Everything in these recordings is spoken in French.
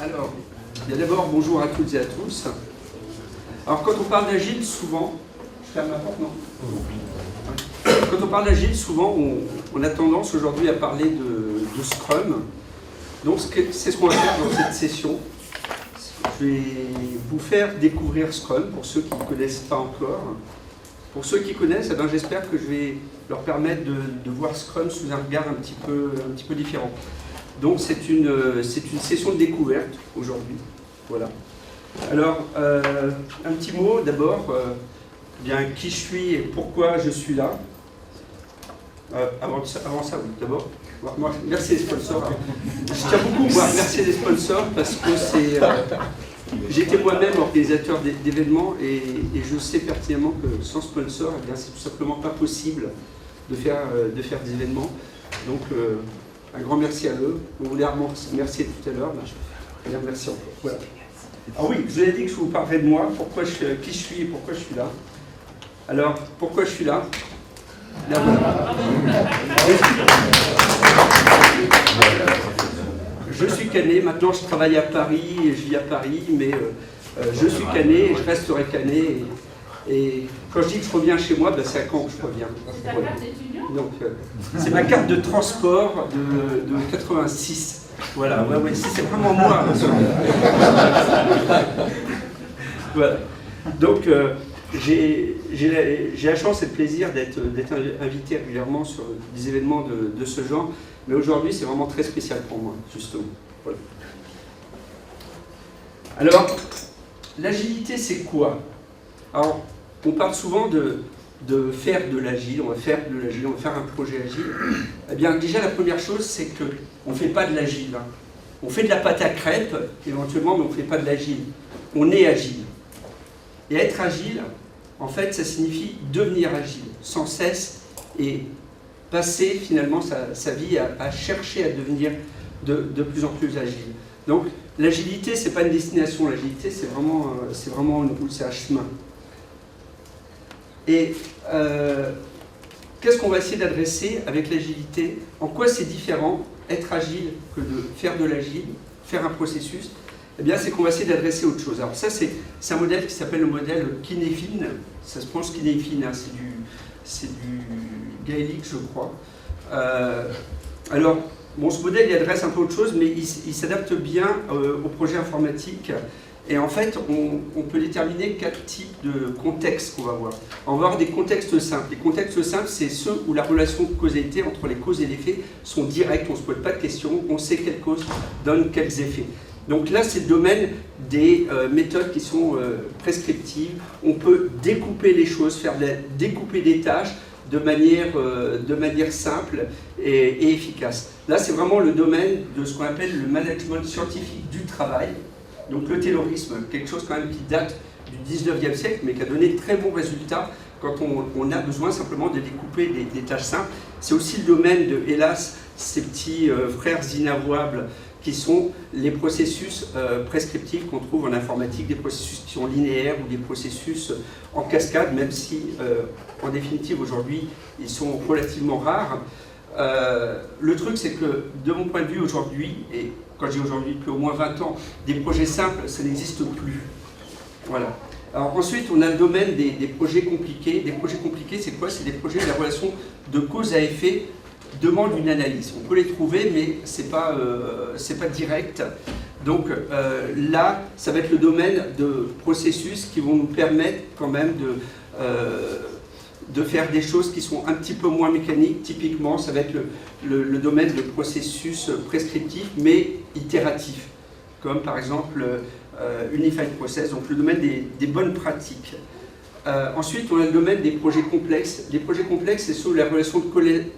Alors, bien d'abord, bonjour à toutes et à tous. Alors, quand on parle d'agile, souvent... Je ferme la porte, non ? Quand on parle d'agile, souvent, on a tendance aujourd'hui à parler de Scrum. Donc, c'est ce qu'on va faire dans cette session. Je vais vous faire découvrir Scrum, pour ceux qui ne connaissent pas encore. Pour ceux qui connaissent, eh bien, j'espère que je vais leur permettre de voir Scrum sous un regard un petit peu différent. Donc c'est une session de découverte aujourd'hui. Voilà. Alors, un petit mot d'abord, bien qui je suis et pourquoi je suis là. Avant ça, oui, d'abord. Merci les sponsors. Je tiens beaucoup à remercier les sponsors parce que c'est... J'étais moi-même organisateur d'événements et je sais pertinemment que sans sponsor, eh bien, c'est tout simplement pas possible de faire des événements. Donc, un grand merci à eux. On voulait remercier tout à l'heure. Je vais remercier encore. Voilà. Alors oui, je vous ai dit que je vous parlerai de moi, qui je suis et pourquoi je suis là. Alors, pourquoi je suis là? Là, voilà. Je suis canet, maintenant je travaille à Paris et je vis à Paris, mais je suis canet et je resterai canet. Et quand je dis que je reviens chez moi, ben c'est à Caen que je reviens. C'est ta carte d'étudiant ? Donc, c'est ma carte de transport de 86. Voilà, ouais, c'est vraiment moi. Voilà. Donc, j'ai la chance et le plaisir d'être invité régulièrement sur des événements de ce genre. Mais aujourd'hui, c'est vraiment très spécial pour moi, justement. Voilà. Alors, l'agilité, c'est quoi? Alors, on parle souvent de faire de l'agile, on va faire un projet agile. Eh bien, déjà, la première chose, c'est qu'on ne fait pas de l'agile. Hein. On fait de la pâte à crêpes, éventuellement, mais on ne fait pas de l'agile. On est agile. Et être agile, en fait, ça signifie devenir agile, sans cesse, et passer finalement sa vie à chercher à devenir de plus en plus agile. Donc, l'agilité, ce n'est pas une destination, l'agilité, c'est vraiment une route, c'est un chemin. Et qu'est-ce qu'on va essayer d'adresser avec l'agilité? En quoi c'est différent être agile que de faire de l'agile, faire un processus? Eh bien, c'est qu'on va essayer d'adresser autre chose. Alors ça, c'est un modèle qui s'appelle le modèle Cynefin. Ça se prononce Cynefin, hein, c'est du gaélique, je crois. Alors, bon, ce modèle, il adresse un peu autre chose, mais il s'adapte bien au projet informatique. Et en fait, on peut déterminer 4 types de contextes qu'on va voir. On va avoir des contextes simples. Les contextes simples, c'est ceux où la relation de causalité entre les causes et les faits sont directs, on ne se pose pas de questions, on sait quelles causes donnent quels effets. Donc là, c'est le domaine des méthodes qui sont prescriptives. On peut découper les choses, découper des tâches de manière simple et efficace. Là, c'est vraiment le domaine de ce qu'on appelle le management scientifique du travail. Donc le taylorisme, quelque chose quand même qui date du 19e siècle, mais qui a donné de très bons résultats quand on a besoin simplement de découper des tâches simples. C'est aussi le domaine de, hélas, ces petits frères inavouables qui sont les processus prescriptifs qu'on trouve en informatique, des processus qui sont linéaires ou des processus en cascade, même si, en définitive, aujourd'hui, ils sont relativement rares. Le truc, c'est que, de mon point de vue aujourd'hui, et quand je dis aujourd'hui, depuis au moins 20 ans, des projets simples, ça n'existe plus. Voilà. Alors ensuite, on a le domaine des projets compliqués. Des projets compliqués, c'est quoi? C'est des projets où la relation de cause à effet demande une analyse. On peut les trouver, mais c'est pas direct. Donc là, ça va être le domaine de processus qui vont nous permettre quand même de faire des choses qui sont un petit peu moins mécaniques. Typiquement, ça va être le domaine de processus prescriptifs, mais itératifs, comme par exemple Unified Process, donc le domaine des bonnes pratiques. Ensuite, on a le domaine des projets complexes. Les projets complexes, c'est ceux où la relation de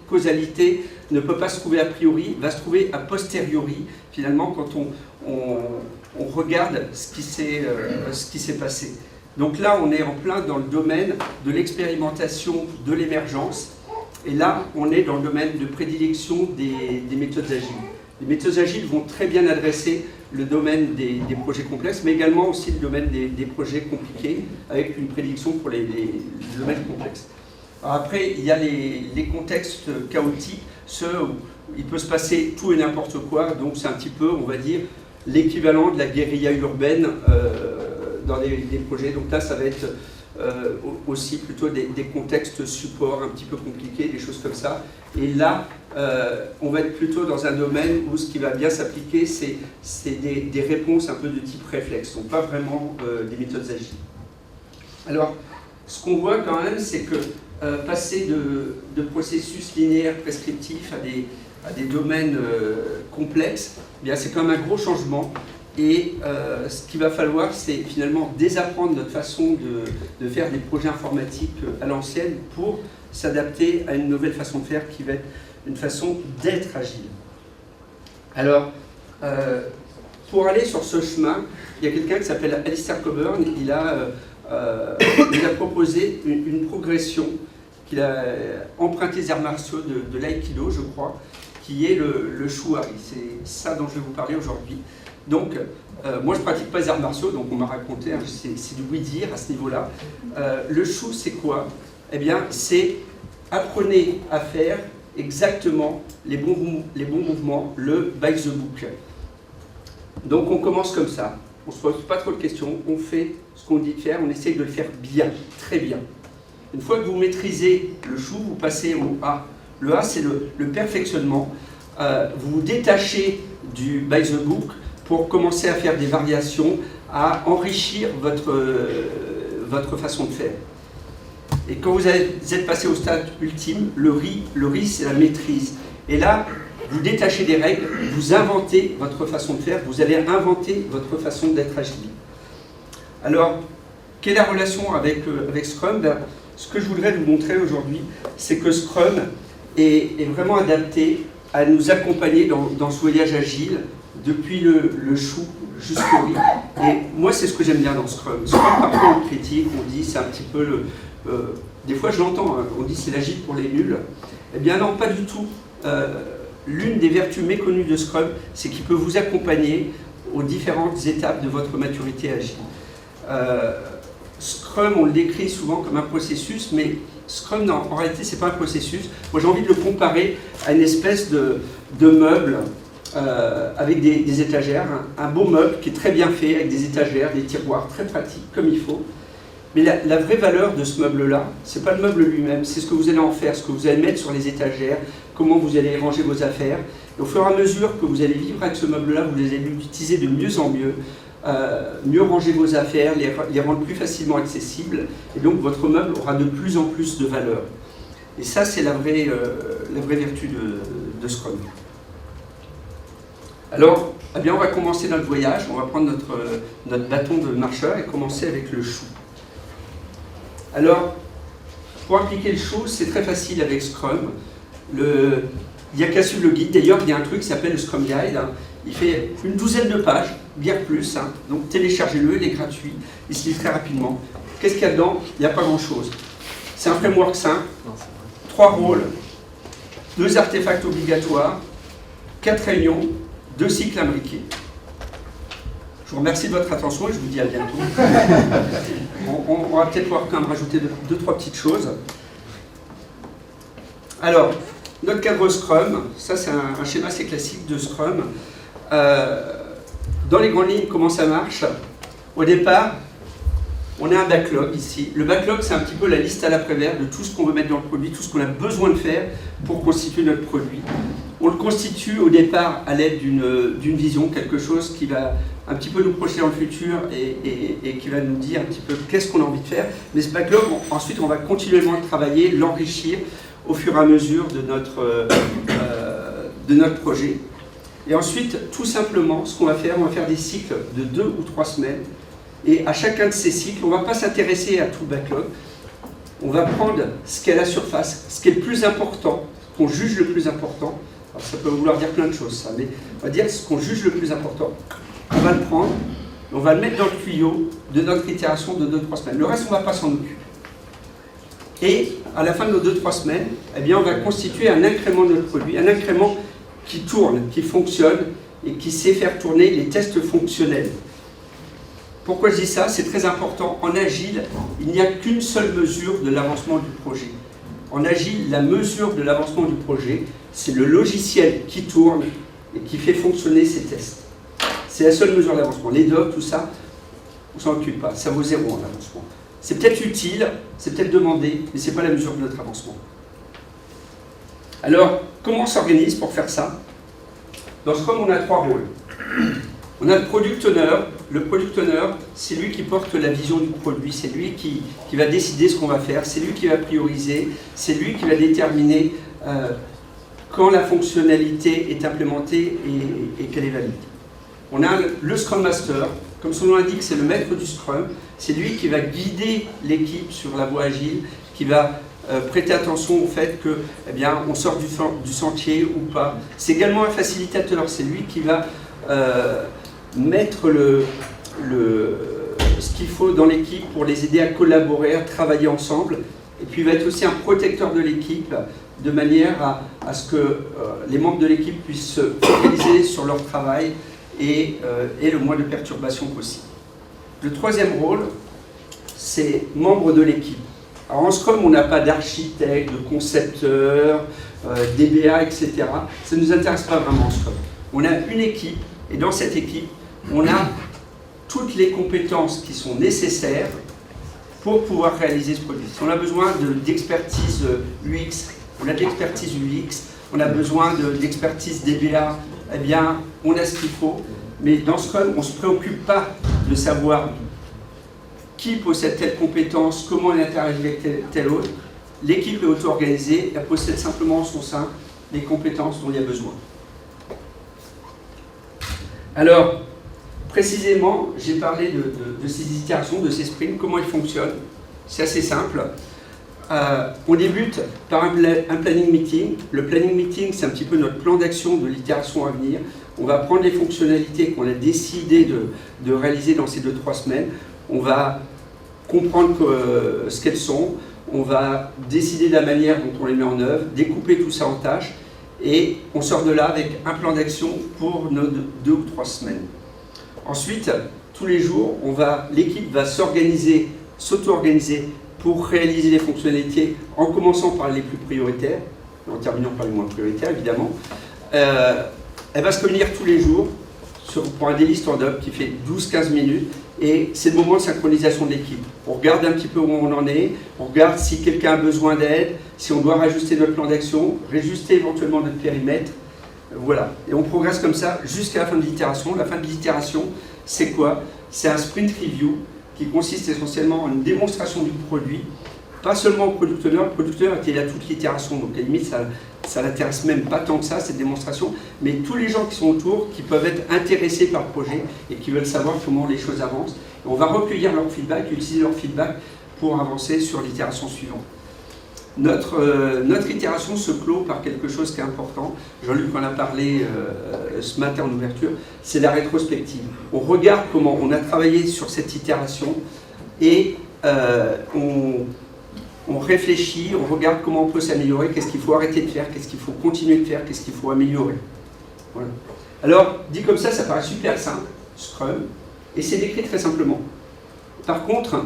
causalité ne peut pas se trouver a priori, va se trouver a posteriori, finalement, quand on regarde ce qui s'est passé. Donc là, on est en plein dans le domaine de l'expérimentation de l'émergence. Et là, on est dans le domaine de prédilection des méthodes agiles. Les méthodes agiles vont très bien adresser le domaine des projets complexes, mais également aussi le domaine des projets compliqués, avec une prédilection pour les domaines complexes. Alors après, il y a les contextes chaotiques, ceux où il peut se passer tout et n'importe quoi, donc c'est un petit peu, on va dire, l'équivalent de la guérilla urbaine dans les projets. Donc là, ça va être aussi plutôt des contextes supports un petit peu compliqués, des choses comme ça. Et là, on va être plutôt dans un domaine où ce qui va bien s'appliquer, c'est des réponses un peu de type réflexe, donc pas vraiment des méthodes agiles. Alors, ce qu'on voit quand même, c'est que passer de processus linéaires prescriptifs à des domaines complexes, eh bien, c'est quand même un gros changement. Et ce qu'il va falloir, c'est finalement désapprendre notre façon de faire des projets informatiques à l'ancienne pour s'adapter à une nouvelle façon de faire qui va être une façon d'être agile. Alors, pour aller sur ce chemin, il y a quelqu'un qui s'appelle Alistair Cockburn. Il a proposé une progression qu'il a emprunté des arts martiaux de l'aïkido, je crois, qui est le shuari. C'est ça dont je vais vous parler aujourd'hui. Donc, moi je ne pratique pas les arts martiaux, donc on m'a raconté, hein, c'est du oui-dire à ce niveau-là. Le shu, c'est quoi? Eh bien, c'est apprenez à faire exactement les bons mouvements, le by the book. Donc on commence comme ça, on ne se pose pas trop de questions, on fait ce qu'on dit de faire, on essaye de le faire bien, très bien. Une fois que vous maîtrisez le shu, vous passez au A. Le A, c'est le perfectionnement. Vous vous détachez du by the book pour commencer à faire des variations, à enrichir votre façon de faire. Et quand vous êtes passé au stade ultime, le riz c'est la maîtrise. Et là, vous détachez des règles, vous inventez votre façon de faire, vous allez inventer votre façon d'être agile. Alors, quelle est la relation avec Scrum? Ce que je voudrais vous montrer aujourd'hui, c'est que Scrum est vraiment adapté à nous accompagner dans ce voyage agile, depuis le chou jusqu'au riz. Et moi, c'est ce que j'aime bien dans Scrum. Scrum, parfois on critique, on dit c'est un petit peu des fois je l'entends, hein, on dit c'est l'agile pour les nuls. Eh bien non, pas du tout. L'une des vertus méconnues de Scrum, c'est qu'il peut vous accompagner aux différentes étapes de votre maturité agile. Scrum, on le décrit souvent comme un processus, mais Scrum, non, en réalité, c'est pas un processus. Moi, j'ai envie de le comparer à une espèce de meuble avec des étagères, un beau meuble qui est très bien fait, avec des étagères, des tiroirs, très pratiques, comme il faut. Mais la vraie valeur de ce meuble-là, c'est pas le meuble lui-même, c'est ce que vous allez en faire, ce que vous allez mettre sur les étagères, comment vous allez ranger vos affaires. Et au fur et à mesure que vous allez vivre avec ce meuble-là, vous allez l'utiliser de mieux en mieux, mieux ranger vos affaires, les rendre plus facilement accessibles, et donc votre meuble aura de plus en plus de valeur. Et ça, c'est la vraie vertu de Scrum. Alors, eh bien, on va commencer notre voyage, on va prendre notre bâton de marcheur et commencer avec le chou. Alors, pour appliquer le chou, c'est très facile avec Scrum. Il n'y a qu'à suivre le guide. D'ailleurs, il y a un truc qui s'appelle le Scrum Guide. Hein. Il fait une douzaine de pages, bien plus. Hein. Donc téléchargez-le, il est gratuit. Il se lit très rapidement. Qu'est-ce qu'il y a dedans? Il n'y a pas grand-chose. C'est un framework simple. 3 rôles, 2 artefacts obligatoires, 4 réunions, 2 cycles imbriqués. Je vous remercie de votre attention et je vous dis à bientôt. On va peut-être pouvoir quand même rajouter 2-3 petites choses. Alors, notre cadre Scrum, ça c'est un schéma assez classique de Scrum. Dans les grandes lignes, comment ça marche? Au départ, on a un backlog ici. Le backlog, c'est un petit peu la liste à l'après-vert de tout ce qu'on veut mettre dans le produit, tout ce qu'on a besoin de faire pour constituer notre produit. On le constitue au départ à l'aide d'une vision, quelque chose qui va un petit peu nous projeter dans le futur et qui va nous dire un petit peu qu'est-ce qu'on a envie de faire. Mais ce backlog, ensuite, on va continuellement le travailler, l'enrichir au fur et à mesure de notre projet. Et ensuite, tout simplement, ce qu'on va faire, on va faire des cycles de 2 ou 3 semaines. Et à chacun de ces cycles, on ne va pas s'intéresser à tout le backlog. On va prendre ce qui est à la surface, ce qui est le plus important, qu'on juge le plus important. Alors, ça peut vouloir dire plein de choses, ça, mais on va dire ce qu'on juge le plus important. On va le prendre, on va le mettre dans le tuyau de notre itération de 2-3 semaines. Le reste, on ne va pas s'en occuper. Et à la fin de nos 2-3 semaines, eh bien, on va constituer un incrément de notre produit, un incrément qui tourne, qui fonctionne et qui sait faire tourner les tests fonctionnels. Pourquoi je dis ça? C'est très important. En Agile, il n'y a qu'une seule mesure de l'avancement du projet. En Agile, la mesure de l'avancement du projet, c'est le logiciel qui tourne et qui fait fonctionner ces tests. C'est la seule mesure d'avancement. Les docs, tout ça, on ne s'en occupe pas. Ça vaut 0 en avancement. C'est peut-être utile, c'est peut-être demandé, mais ce n'est pas la mesure de notre avancement. Alors, comment on s'organise pour faire ça? Dans Scrum, on a 3 rôles. On a le Product Owner. Le Product Owner, c'est lui qui porte la vision du produit, c'est lui qui va décider ce qu'on va faire, c'est lui qui va prioriser, c'est lui qui va déterminer quand la fonctionnalité est implémentée et qu'elle est valide. On a le Scrum Master, comme son nom l'indique, c'est le maître du Scrum, c'est lui qui va guider l'équipe sur la voie agile, qui va prêter attention au fait que, eh bien, on sort du sentier ou pas. C'est également un facilitateur, c'est lui qui va mettre ce qu'il faut dans l'équipe pour les aider à collaborer, à travailler ensemble. Et puis il va être aussi un protecteur de l'équipe, de manière à ce que les membres de l'équipe puissent se focaliser sur leur travail et le moins de perturbations possible. Le troisième rôle, c'est membre de l'équipe. Alors en Scrum, on n'a pas d'architecte, de concepteur, DBA, etc. Ça ne nous intéresse pas vraiment en Scrum. On a une équipe, et dans cette équipe, on a toutes les compétences qui sont nécessaires pour pouvoir réaliser ce produit. Si on a besoin d'expertise UX, on a de l'expertise UX, on a besoin d'expertise DBA, eh bien, on a ce qu'il faut. Mais dans Scrum, on ne se préoccupe pas de savoir qui possède telle compétence, comment elle interagit avec telle autre. L'équipe est auto-organisée, elle possède simplement en son sein les compétences dont il y a besoin. Alors, précisément, j'ai parlé de ces itérations, de ces sprints, comment ils fonctionnent. C'est assez simple. On débute par un planning meeting. Le planning meeting, c'est un petit peu notre plan d'action de l'itération à venir. On va prendre les fonctionnalités qu'on a décidé de réaliser dans ces 2-3 semaines. On va comprendre ce qu'elles sont. On va décider de la manière dont on les met en œuvre, découper tout ça en tâches. Et on sort de là avec un plan d'action pour nos 2 ou 3 semaines. Ensuite, tous les jours, l'équipe va s'organiser, s'auto-organiser pour réaliser les fonctionnalités en commençant par les plus prioritaires, en terminant par les moins prioritaires évidemment. Elle va se réunir tous les jours pour un daily stand-up qui fait 12-15 minutes et c'est le moment de synchronisation de l'équipe. On regarde un petit peu où on en est, on regarde si quelqu'un a besoin d'aide, si on doit rajuster notre plan d'action, réajuster éventuellement notre périmètre. Voilà, et on progresse comme ça jusqu'à la fin de l'itération. La fin de l'itération, c'est quoi? C'est un sprint review qui consiste essentiellement en une démonstration du produit, pas seulement au product owner. Le product owner était là toute l'itération, donc à la limite, ça l'intéresse même pas tant que ça, cette démonstration, mais tous les gens qui sont autour, qui peuvent être intéressés par le projet et qui veulent savoir comment les choses avancent. Et on va recueillir leur feedback, utiliser leur feedback pour avancer sur l'itération suivante. Notre itération se clôt par quelque chose qui est important. Jean-Luc en a parlé ce matin en ouverture, c'est la rétrospective. On regarde comment on a travaillé sur cette itération et on réfléchit, on regarde comment on peut s'améliorer, qu'est-ce qu'il faut arrêter de faire, qu'est-ce qu'il faut continuer de faire, qu'est-ce qu'il faut améliorer. Voilà. Alors, dit comme ça paraît super simple, Scrum, et c'est décrit très simplement. Par contre,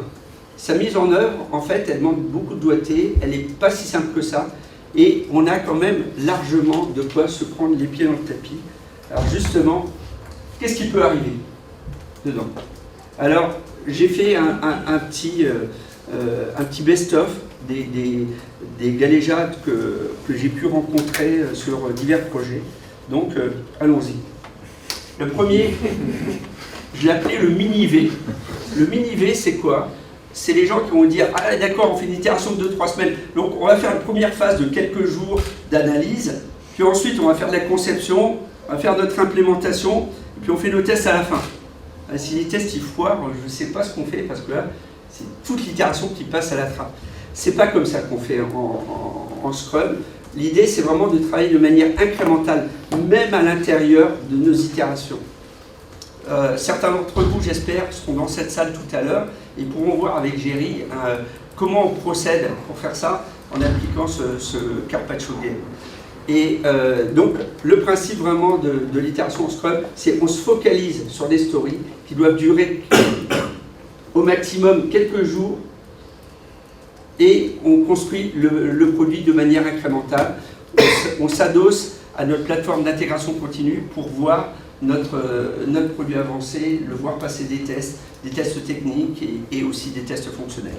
sa mise en œuvre, en fait, elle demande beaucoup de doigté, elle n'est pas si simple que ça, et on a quand même largement de quoi se prendre les pieds dans le tapis. Alors justement, qu'est-ce qui peut arriver dedans? Alors, j'ai fait un petit best-of des galéjades que j'ai pu rencontrer sur divers projets. Donc, allons-y. Le premier, je l'ai appelé le mini-V. Le mini-V, c'est quoi? C'est les gens qui vont dire « Ah d'accord, on fait une itération de 2-3 semaines, donc on va faire une première phase de quelques jours d'analyse, puis ensuite on va faire de la conception, on va faire notre implémentation, et puis on fait nos tests à la fin. » Si les tests ils foirent, je ne sais pas ce qu'on fait, parce que là, c'est toute l'itération qui passe à la trappe. C'est pas comme ça qu'on fait en Scrum. L'idée, c'est vraiment de travailler de manière incrémentale, même à l'intérieur de nos itérations. Certains d'entre vous, j'espère, seront dans cette salle tout à l'heure et pourront voir avec Géry comment on procède pour faire ça en appliquant ce Carpaccio Game. Et donc, le principe vraiment de l'itération en Scrum, c'est qu'on se focalise sur des stories qui doivent durer au maximum quelques jours et on construit le produit de manière incrémentale. On s'adosse à notre plateforme d'intégration continue pour voir notre produit avancé, le voir passer des tests techniques et aussi des tests fonctionnels.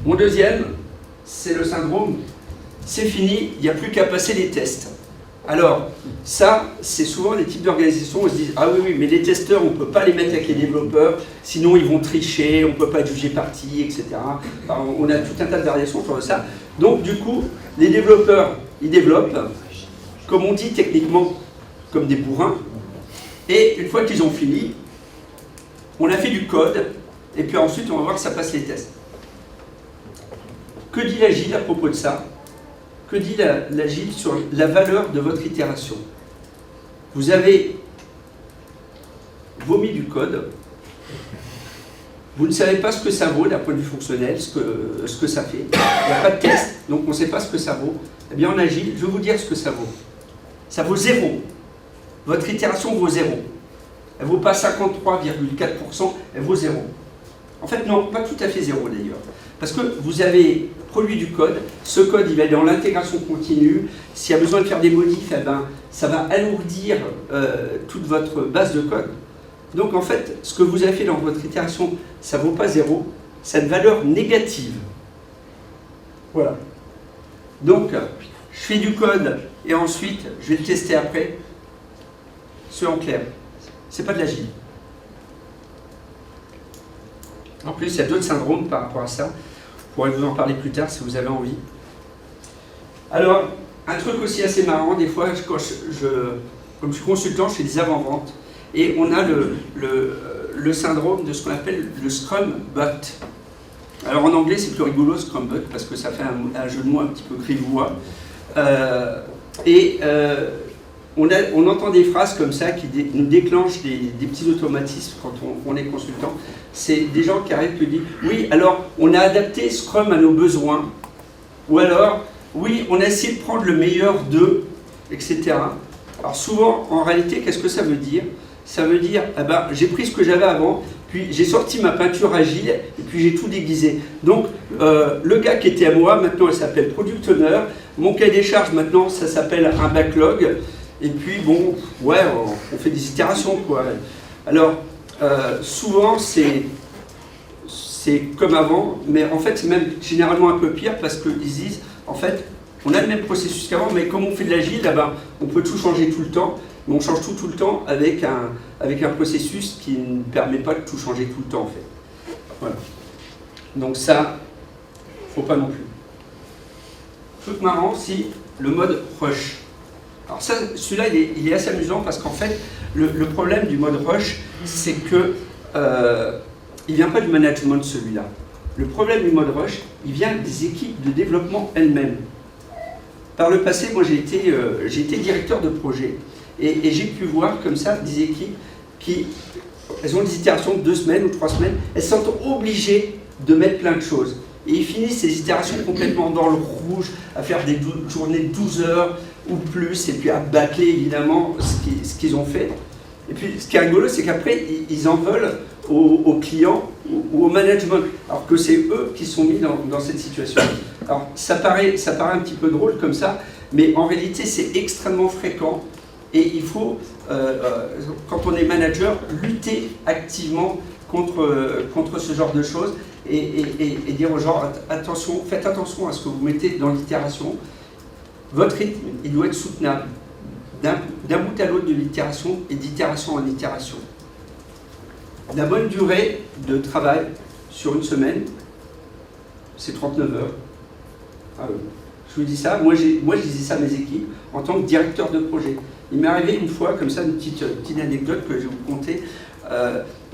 Mon deuxième, c'est le syndrome, c'est fini, il n'y a plus qu'à passer les tests. Alors, ça, c'est souvent les types d'organisations où on se dit « Ah oui, mais les testeurs, on ne peut pas les mettre avec les développeurs, sinon ils vont tricher, on ne peut pas être jugé parti, etc. » Enfin, on a tout un tas de variations sur ça. Donc, du coup, les développeurs, ils développent, comme on dit techniquement, comme des bourrins. Et une fois qu'ils ont fini, on a fait du code, et puis ensuite, on va voir que ça passe les tests. Que dit l'Agile à propos de ça? Que dit l'Agile sur la valeur de votre itération? Vous avez vomi du code, vous ne savez pas ce que ça vaut d'un point de vue fonctionnel, ce que ça fait. Il n'y a pas de test, donc on ne sait pas ce que ça vaut. Eh bien en Agile, je vais vous dire ce que ça vaut. Ça vaut 0. Votre itération vaut 0. Elle ne vaut pas 53,4%, elle vaut 0. En fait, non, pas tout à fait 0 d'ailleurs. Parce que vous avez produit du code, ce code il va être dans l'intégration continue, s'il y a besoin de faire des modifs, eh ben, ça va alourdir toute votre base de code. Donc en fait, ce que vous avez fait dans votre itération, ça ne vaut pas 0, c'est une valeur négative. Voilà. Donc, je fais du code et ensuite, je vais le tester après. C'est en clair. C'est pas de l'agile. En plus, il y a d'autres syndromes par rapport à ça. Je pourrais vous en parler plus tard si vous avez envie. Alors, un truc aussi assez marrant, des fois, comme je suis consultant, je fais des avant-ventes. Et on a le syndrome de ce qu'on appelle le Scrum Bot. Alors en anglais, c'est plus rigolo, Scrum Bot, parce que ça fait un jeu de mots un petit peu grivois. On entend des phrases comme ça qui nous déclenchent des petits automatismes quand on est consultant. C'est des gens qui arrivent et disent « Oui, alors on a adapté Scrum à nos besoins » ou alors « Oui, on a essayé de prendre le meilleur d'eux », etc. Alors souvent, en réalité, qu'est-ce que ça veut dire? Ça veut dire eh ben, « J'ai pris ce que j'avais avant, puis j'ai sorti ma peinture agile, et puis j'ai tout déguisé. » Donc, le gars qui était à moi, maintenant il s'appelle Product Owner. Mon cahier des charges, maintenant, ça s'appelle un backlog. Et puis, bon, ouais, on fait des itérations, quoi. Alors, souvent, c'est comme avant, mais en fait, c'est même généralement un peu pire parce qu'ils disent, en fait, on a le même processus qu'avant, mais comme on fait de l'agile, eh ben, on peut tout changer tout le temps, mais on change tout le temps avec un processus qui ne permet pas de tout changer tout le temps, en fait. Voilà. Donc ça, faut pas non plus. Truc marrant, si le mode rush. Alors ça, celui-là, il est assez amusant parce qu'en fait, le problème du mode rush, c'est que il vient pas du management, celui-là. Le problème du mode rush, il vient des équipes de développement elles-mêmes. Par le passé, moi, j'ai été directeur de projet et j'ai pu voir comme ça des équipes qui, elles ont des itérations de 2 semaines ou 3 semaines, elles sont obligées de mettre plein de choses. Et ils finissent ces itérations complètement dans le rouge, à faire des journées de 12 heures ou plus, et puis à bâcler évidemment ce qu'ils ont fait. Et puis ce qui est rigolo, c'est qu'après, ils en veulent aux clients ou au management, alors que c'est eux qui sont mis dans cette situation. Alors ça paraît un petit peu drôle comme ça, mais en réalité c'est extrêmement fréquent, et il faut, quand on est manager, lutter activement contre ce genre de choses, et dire aux gens, attention, faites attention à ce que vous mettez dans l'itération. Votre rythme, il doit être soutenable d'un bout à l'autre de l'itération et d'itération en itération. La bonne durée de travail sur une semaine, c'est 39 heures. Ah oui. Je vous dis ça, moi je disais ça à mes équipes en tant que directeur de projet. Il m'est arrivé une fois, comme ça, une petite anecdote que je vais vous conter,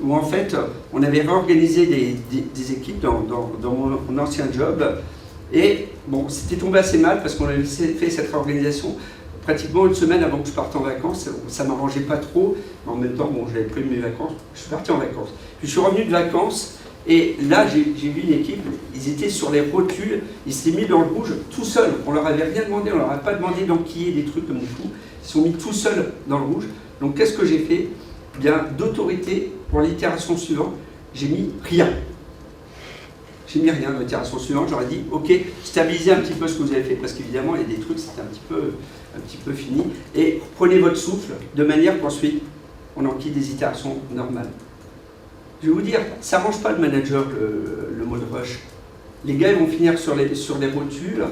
où en fait, on avait réorganisé des équipes dans mon ancien job, et bon, c'était tombé assez mal parce qu'on avait fait cette réorganisation pratiquement une semaine avant que je parte en vacances. Ça ne m'arrangeait pas trop, mais en même temps, bon, j'avais pris mes vacances, je suis parti en vacances. Puis je suis revenu de vacances, et là, j'ai vu une équipe, ils étaient sur les rotules, ils s'étaient mis dans le rouge tout seuls. On leur avait rien demandé, on leur avait pas demandé d'enquiller des trucs comme des fous. Ils sont mis tout seuls dans le rouge. Donc qu'est-ce que j'ai fait? Bien, d'autorité, pour l'itération suivante, j'ai mis rien. J'ai mis rien dans l'itération suivante, j'aurais dit, ok, stabilisez un petit peu ce que vous avez fait, parce qu'évidemment, il y a des trucs, c'était un un petit peu fini, et prenez votre souffle de manière qu'ensuite on enquille des itérations normales. Je vais vous dire, ça n'arrange pas le manager le mode rush. Les gars ils vont finir sur les rotules,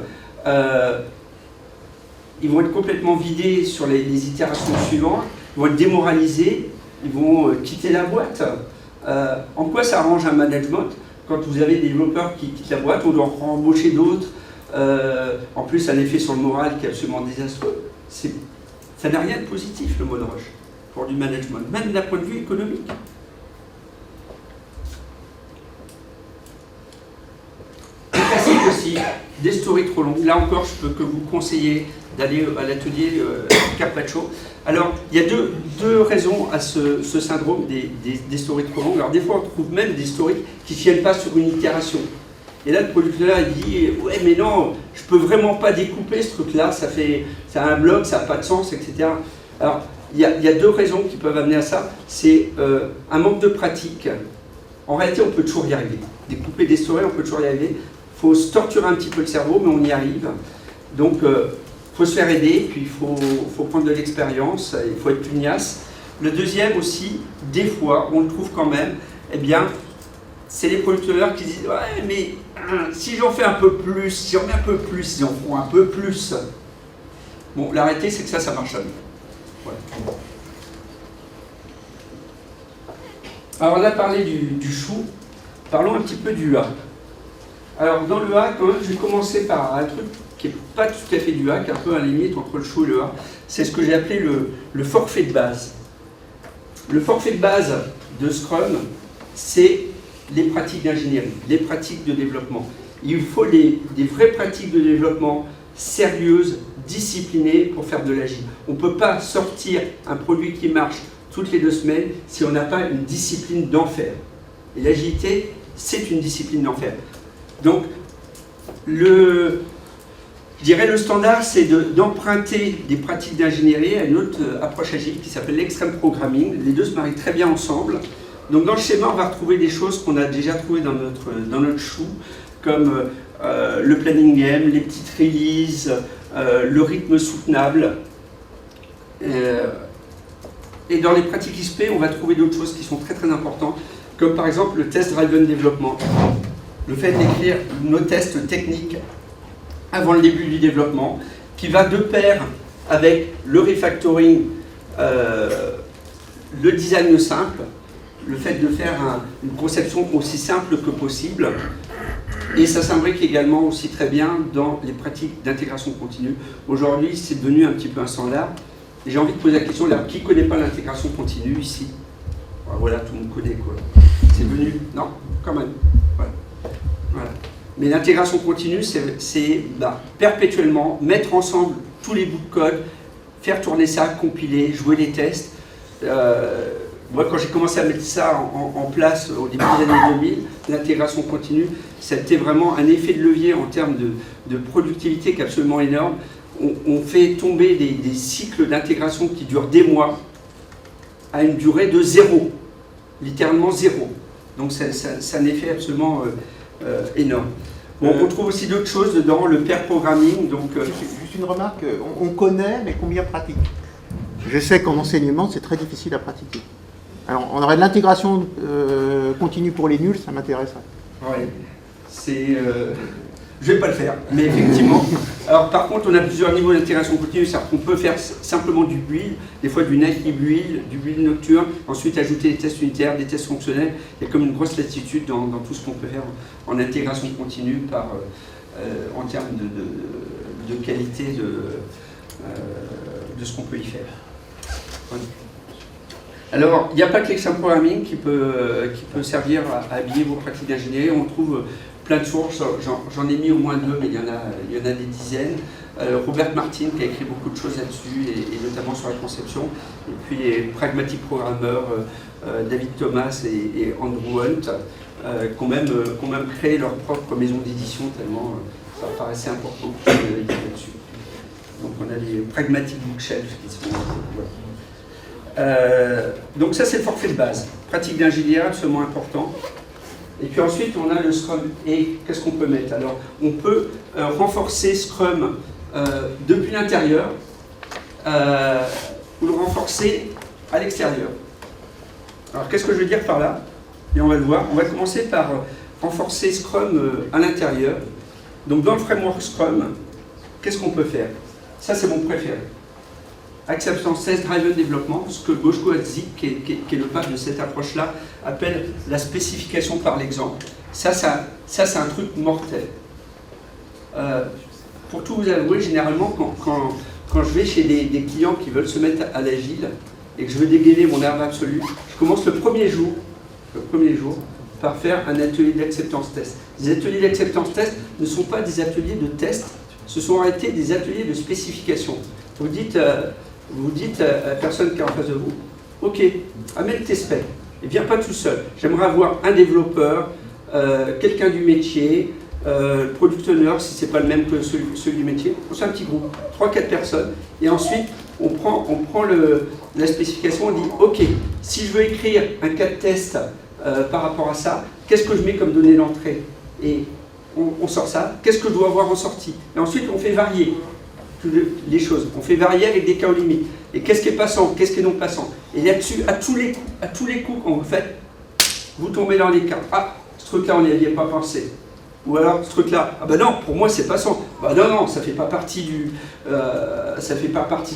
ils vont être complètement vidés sur les itérations suivantes, ils vont être démoralisés, ils vont quitter la boîte. En quoi ça arrange un management quand vous avez des développeurs qui quittent la boîte, on doit en embaucher d'autres, en plus un effet sur le moral qui est absolument désastreux. Ça n'a rien de positif le mode rush pour du management, même d'un point de vue économique. Classique aussi, des stories trop longues. Là encore, je peux que vous conseiller d'aller à l'atelier Carpaccio. Alors, il y a deux raisons à ce syndrome des stories trop longues. Alors, des fois, on trouve même des stories qui ne tiennent pas sur une itération. Et là, le producteur, il dit « Ouais, mais non, je ne peux vraiment pas découper ce truc-là, ça a un bloc, ça n'a pas de sens, etc. » Alors, il y a deux raisons qui peuvent amener à ça. C'est un manque de pratique. En réalité, on peut toujours y arriver. Découper des stories, on peut toujours y arriver. Il faut se torturer un petit peu le cerveau, mais on y arrive. Donc, il faut se faire aider, puis il faut prendre de l'expérience, il faut être pugnace. Le deuxième aussi, des fois, on le trouve quand même, eh bien, c'est les producteurs qui disent « Ouais, mais si j'en fais un peu plus, si j'en mets un peu plus, ils en font un peu plus. » Bon, la réalité, c'est que ça marche jamais. Voilà. Alors, on a parlé du chou, parlons un petit peu du A. Alors, dans le A, quand même, je vais commencer par un truc qui n'est pas tout à fait du A, qui est un peu à la limite entre le chou et le A. C'est ce que j'ai appelé le forfait de base. Le forfait de base de Scrum, c'est les pratiques d'ingénierie, les pratiques de développement. Il faut des vraies pratiques de développement sérieuses, disciplinées pour faire de l'agile. On ne peut pas sortir un produit qui marche toutes les 2 semaines si on n'a pas une discipline d'enfer. Et l'agilité, c'est une discipline d'enfer. Donc, je dirais le standard, c'est d'emprunter des pratiques d'ingénierie à une autre approche agile qui s'appelle l'extreme programming. Les deux se marient très bien ensemble. Donc dans le schéma, on va retrouver des choses qu'on a déjà trouvées dans notre chou, comme le planning game, les petites releases, le rythme soutenable. Et dans les pratiques XP, on va trouver d'autres choses qui sont très très importantes, comme par exemple le test driven développement. Le fait d'écrire nos tests techniques avant le début du développement, qui va de pair avec le refactoring, le design simple, le fait de faire une conception aussi simple que possible, et ça s'imbrique également aussi très bien dans les pratiques d'intégration continue. Aujourd'hui, c'est devenu un petit peu un standard. Et j'ai envie de poser la question, là, qui ne connaît pas l'intégration continue ici? Voilà, tout le monde connaît, quoi. C'est devenu... Non, quand même. Voilà. Mais l'intégration continue, c'est perpétuellement mettre ensemble tous les bouts de code, faire tourner ça, compiler, jouer les tests. Moi, quand j'ai commencé à mettre ça en place au début des années 2000, l'intégration continue, c'était vraiment un effet de levier en termes de productivité qui est absolument énorme. On fait tomber des cycles d'intégration qui durent des mois à une durée de 0, littéralement 0. Donc c'est un effet absolument énorme. Bon, on trouve aussi d'autres choses dedans, le pair programming. Donc, juste une remarque, on connaît, mais combien pratique? Je sais qu'en enseignement, c'est très difficile à pratiquer. Alors, on aurait de l'intégration continue pour les nuls, ça m'intéresserait. Oui, je ne vais pas le faire, mais effectivement. Alors, par contre, on a plusieurs niveaux d'intégration continue. C'est-à-dire qu'on peut faire simplement du build, des fois du nightly build, du build nocturne, ensuite ajouter des tests unitaires, des tests fonctionnels. Il y a comme une grosse latitude dans tout ce qu'on peut faire en intégration continue en termes de qualité de ce qu'on peut y faire. Voilà. Alors, il n'y a pas que l'extreme programming qui peut servir à habiller vos pratiques d'ingénierie. On trouve plein de sources, j'en ai mis au moins 2, mais il y en a des dizaines. Robert Martin qui a écrit beaucoup de choses là-dessus, et notamment sur la conception. Et puis les pragmatic programmeurs, David Thomas et Andrew Hunt, qui ont même créé leur propre maison d'édition, tellement ça paraissait important de travailler là-dessus. Donc on a les pragmatic bookshelves qui sont... donc ça c'est le forfait de base, pratique d'ingénierie absolument important. Et puis ensuite on a le Scrum. Et qu'est-ce qu'on peut mettre? Alors on peut renforcer Scrum depuis l'intérieur ou le renforcer à l'extérieur. Alors qu'est-ce que je veux dire par là? Et on va le voir. On va commencer par renforcer Scrum à l'intérieur. Donc dans le framework Scrum, qu'est-ce qu'on peut faire? Ça c'est mon préféré. Acceptance Test Driven Development, ce que Boško Hadzik, qui est le pape de cette approche-là, appelle la spécification par l'exemple. Ça c'est un truc mortel. Pour tout vous avouer, généralement, quand je vais chez des clients qui veulent se mettre à l'agile et que je veux dégainer mon herbe absolue, je commence le premier jour par faire un atelier d'acceptance test. Les ateliers d'acceptance test ne sont pas des ateliers de test, ce sont en réalité des ateliers de spécification. Vous dites à la personne qui est en face de vous, ok, amène tes specs, et viens pas tout seul. J'aimerais avoir un développeur, quelqu'un du métier, product owner, si ce n'est pas le même que celui du métier. On fait un petit groupe, 3-4 personnes, et ensuite on prend la spécification, on dit ok, si je veux écrire un cas de test par rapport à ça, qu'est-ce que je mets comme données d'entrée? Et on sort ça, qu'est-ce que je dois avoir en sortie? Et ensuite on fait varier les choses, on fait varier avec des cas aux limites. Et qu'est-ce qui est passant, qu'est-ce qui est non passant? Et là-dessus, à tous les coups, quand vous le faites, vous tombez dans les cas. Ah, ce truc-là, on n'y avait pas pensé. Ou alors, ce truc-là, ah ben non, pour moi, c'est passant. Ben non, ça ne fait pas partie de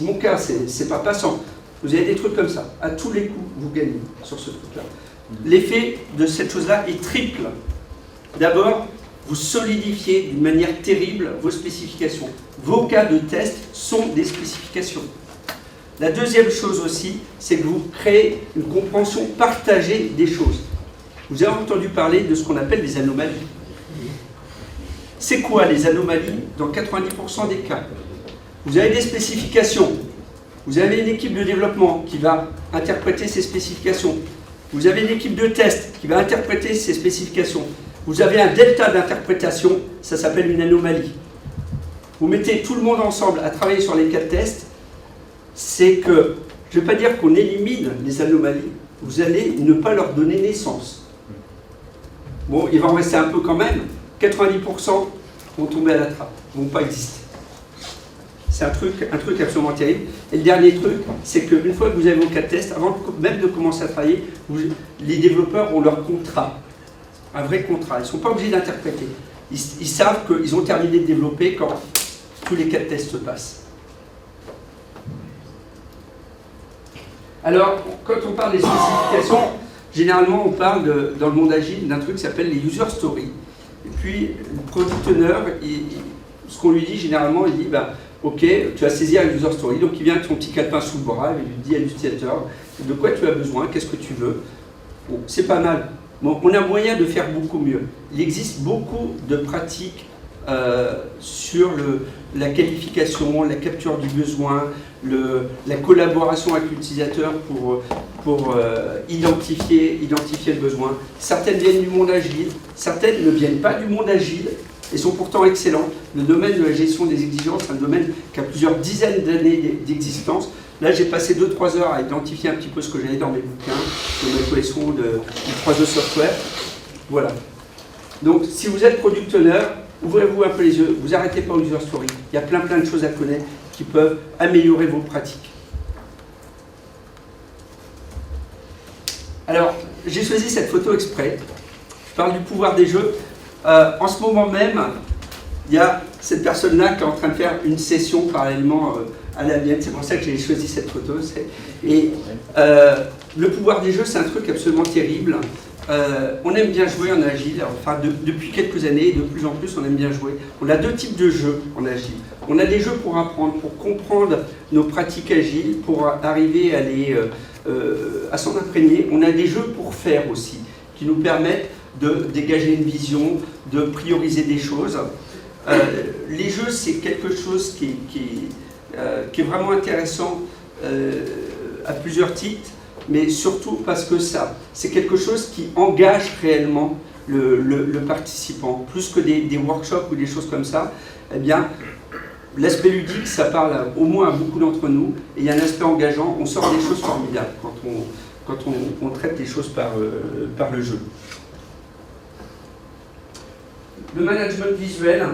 mon cas, c'est pas passant. Vous avez des trucs comme ça. À tous les coups, vous gagnez sur ce truc-là. L'effet de cette chose-là est triple. D'abord, vous solidifiez d'une manière terrible vos spécifications. Vos cas de test sont des spécifications. La deuxième chose aussi, c'est que vous créez une compréhension partagée des choses. Vous avez entendu parler de ce qu'on appelle les anomalies. C'est quoi les anomalies dans 90% des cas? Vous avez des spécifications. Vous avez une équipe de développement qui va interpréter ces spécifications. Vous avez une équipe de test qui va interpréter ces spécifications. Vous avez un delta d'interprétation, ça s'appelle une anomalie. Vous mettez tout le monde ensemble à travailler sur les cas de test, c'est que, je ne vais pas dire qu'on élimine les anomalies, vous allez ne pas leur donner naissance. Bon, il va en rester un peu quand même, 90% vont tomber à la trappe, ne vont pas exister. C'est un truc absolument terrible. Et le dernier truc, c'est qu'une fois que vous avez vos cas de test, avant même de commencer à travailler, les développeurs ont leur contrat. Un vrai contrat. Ils ne sont pas obligés d'interpréter. Ils savent qu'ils ont terminé de développer quand tous les cas de test se passent. Alors, quand on parle des spécifications, généralement on parle dans le monde agile d'un truc qui s'appelle les user stories. Et puis, le product owner, ce qu'on lui dit généralement, il dit ok, tu vas saisir un user story. Donc il vient avec son petit calepin sous le bras et lui dit à l'utilisateur de quoi tu as besoin, qu'est-ce que tu veux. Bon, c'est pas mal. Bon, on a moyen de faire beaucoup mieux. Il existe beaucoup de pratiques sur la qualification, la capture du besoin, la collaboration avec l'utilisateur pour identifier le besoin. Certaines viennent du monde agile, certaines ne viennent pas du monde agile et sont pourtant excellentes. Le domaine de la gestion des exigences, c'est un domaine qui a plusieurs dizaines d'années d'existence. Là, j'ai passé 2-3 heures à identifier un petit peu ce que j'avais dans mes bouquins, de mes collections de 3E software. Voilà. Donc, si vous êtes product owner, ouvrez-vous un peu les yeux, vous n'arrêtez pas aux user stories. Il y a plein de choses à connaître qui peuvent améliorer vos pratiques. Alors, j'ai choisi cette photo exprès. Je parle du pouvoir des jeux. En ce moment même, il y a cette personne-là qui est en train de faire une session parallèlement à la mienne. C'est pour ça que j'ai choisi cette photo. Et le pouvoir des jeux, c'est un truc absolument terrible. On aime bien jouer en agile. Enfin, depuis quelques années, de plus en plus, on aime bien jouer. On a deux types de jeux en agile. On a des jeux pour apprendre, pour comprendre nos pratiques agiles, pour arriver à s'en imprégner. On a des jeux pour faire aussi, qui nous permettent de dégager une vision, de prioriser des choses. Les jeux, c'est quelque chose qui est vraiment intéressant à plusieurs titres, mais surtout parce que c'est quelque chose qui engage réellement le participant. Plus que des workshops ou des choses comme ça, eh bien, l'aspect ludique, ça parle au moins à beaucoup d'entre nous, et il y a un aspect engageant, on sort des choses formidables quand on traite les choses par le jeu. Le management visuel,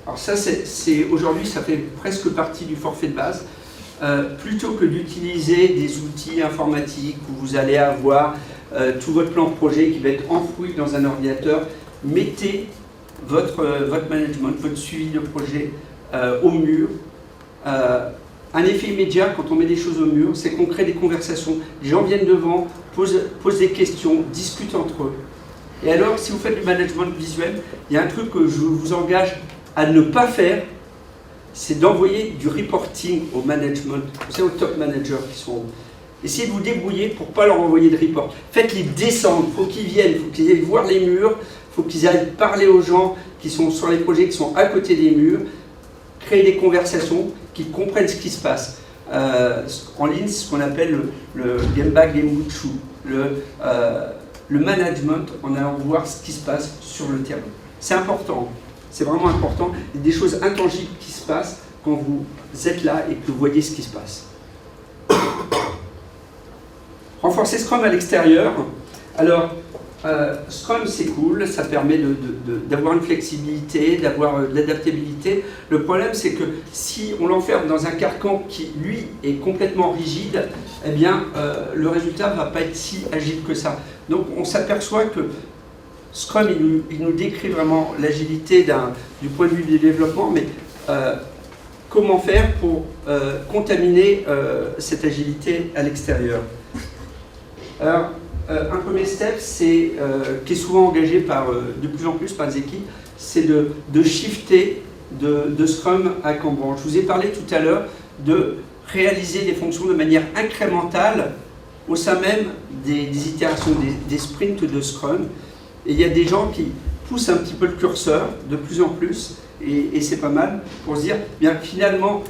alors ça, aujourd'hui, ça fait presque partie du forfait de base. plutôt que d'utiliser des outils informatiques où vous allez avoir tout votre plan de projet qui va être enfoui dans un ordinateur, mettez votre management, votre suivi de projet au mur. Un effet immédiat quand on met des choses au mur, c'est qu'on crée des conversations. Les gens viennent devant, posent des questions, discutent entre eux. Et alors, si vous faites du management visuel, il y a un truc que je vous engage à ne pas faire, c'est d'envoyer du reporting au management, vous savez, aux top managers qui sont en haut. Essayez de vous débrouiller pour ne pas leur envoyer de report. Faites-les descendre, il faut qu'ils viennent, il faut qu'ils aillent voir les murs, il faut qu'ils aillent parler aux gens qui sont sur les projets, qui sont à côté des murs, créer des conversations, qu'ils comprennent ce qui se passe. En ligne, c'est ce qu'on appelle le Gemba Gembuchu, le management en allant voir ce qui se passe sur le terrain. C'est important, c'est vraiment important. Il y a des choses intangibles qui se passent quand vous êtes là et que vous voyez ce qui se passe. Renforcer Scrum à l'extérieur. Alors, Scrum c'est cool, ça permet d'avoir une flexibilité, d'avoir de l'adaptabilité. Le problème c'est que si on l'enferme dans un carcan qui lui est complètement rigide, eh bien le résultat ne va pas être si agile que ça. Donc on s'aperçoit que Scrum il nous décrit vraiment l'agilité du point de vue du développement, mais comment faire pour contaminer cette agilité à l'extérieur. Alors, un premier step, qui est souvent engagé de plus en plus par les équipes, c'est de shifter de Scrum à Kanban. Je vous ai parlé tout à l'heure de réaliser des fonctions de manière incrémentale au sein même des itérations, des sprints de Scrum. Et il y a des gens qui poussent un petit peu le curseur de plus en plus, et c'est pas mal, pour se dire, bien finalement,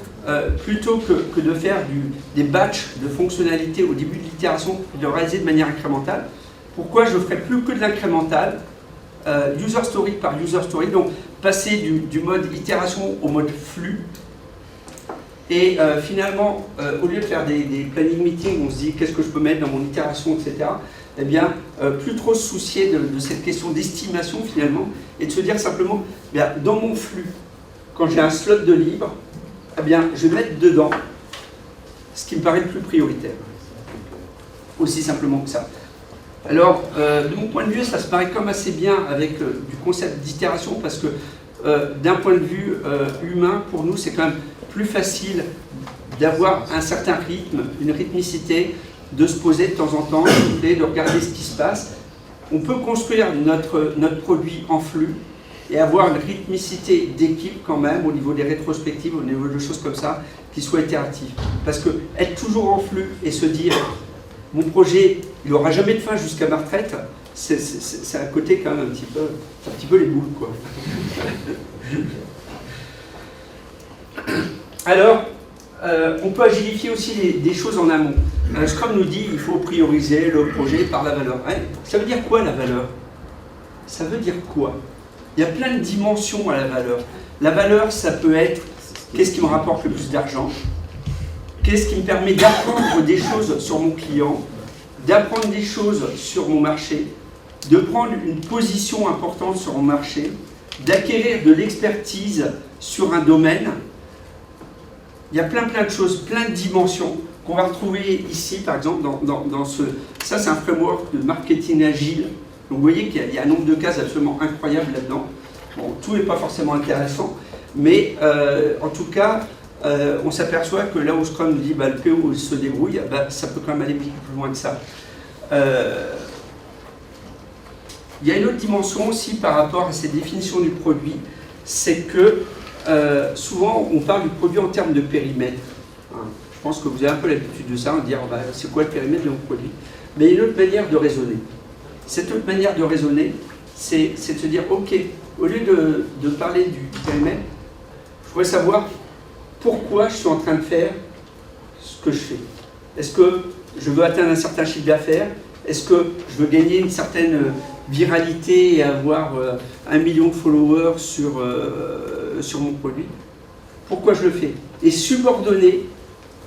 plutôt que de faire des batchs de fonctionnalités au début de l'itération, de réaliser de manière incrémentale, pourquoi je ne ferais plus que de l'incrémental, user story par user story, donc passer du mode itération au mode flux, et finalement, au lieu de faire des planning meetings, on se dit qu'est-ce que je peux mettre dans mon itération, etc., eh bien, plus trop se soucier de cette question d'estimation finalement, et de se dire simplement, bien, dans mon flux, quand j'ai un slot de libre, eh bien, je vais mettre dedans ce qui me paraît le plus prioritaire. Aussi simplement que ça. Alors, de mon point de vue, ça se paraît comme assez bien avec du concept d'itération, parce que d'un point de vue humain, pour nous, c'est quand même plus facile d'avoir un certain rythme, une rythmicité, de se poser de temps en temps, de regarder ce qui se passe. On peut construire notre produit en flux et avoir une rythmicité d'équipe quand même au niveau des rétrospectives, au niveau de choses comme ça, qui soient itératives. Parce que être toujours en flux et se dire mon projet, il n'aura jamais de fin jusqu'à ma retraite, c'est un côté quand même un petit peu les boules, quoi. Alors, on peut agilifier aussi des choses en amont. Scrum nous dit qu'il faut prioriser le projet par la valeur. Ça veut dire quoi la valeur? Ça veut dire quoi? Il y a plein de dimensions à la valeur. La valeur, ça peut être qu'est-ce qui me rapporte le plus d'argent? Qu'est-ce qui me permet d'apprendre des choses sur mon client, d'apprendre des choses sur mon marché, de prendre une position importante sur mon marché, d'acquérir de l'expertise sur un domaine. Il y a plein de choses, plein de dimensions qu'on va retrouver ici, par exemple, dans ce... Ça, c'est un framework de marketing agile. Donc, vous voyez qu'il y a un nombre de cases absolument incroyable là-dedans. Bon, tout n'est pas forcément intéressant, mais en tout cas, on s'aperçoit que là où Scrum nous dit le PO se débrouille, ça peut quand même aller beaucoup plus loin que ça. Il y a une autre dimension aussi par rapport à cette définition du produit, c'est que souvent on parle du produit en termes de périmètre. Je pense que vous avez un peu l'habitude de ça, de dire c'est quoi le périmètre de mon produit. Mais il y a une autre manière de raisonner. Cette autre manière de raisonner, c'est de se dire ok, au lieu de parler du périmètre, je voudrais savoir pourquoi je suis en train de faire ce que je fais. Est-ce que je veux atteindre un certain chiffre d'affaires? Est-ce que je veux gagner une certaine viralité et avoir 1 million de followers sur mon produit? Pourquoi je le fais? Et subordonner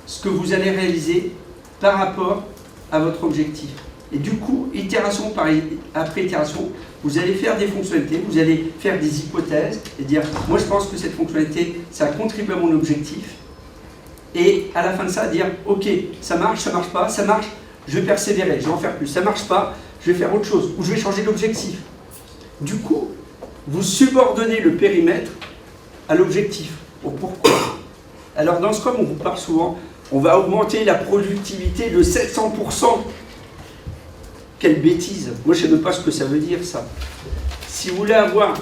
ce que vous allez réaliser par rapport à votre objectif. Et du coup, itération après itération, vous allez faire des fonctionnalités, vous allez faire des hypothèses et dire, moi je pense que cette fonctionnalité, ça contribue à mon objectif. et à la fin de ça, dire « Ok, ça marche pas, ça marche, je vais persévérer, je vais en faire plus. Ça marche pas, je vais faire autre chose, ou je vais changer d'objectif. » Du coup, vous subordonnez le périmètre à l'objectif, au pourquoi. Alors dans Scrum, on vous parle souvent, on va augmenter la productivité de 700%. Quelle bêtise! Moi, je ne sais même pas ce que ça veut dire, ça. Si vous voulez avoir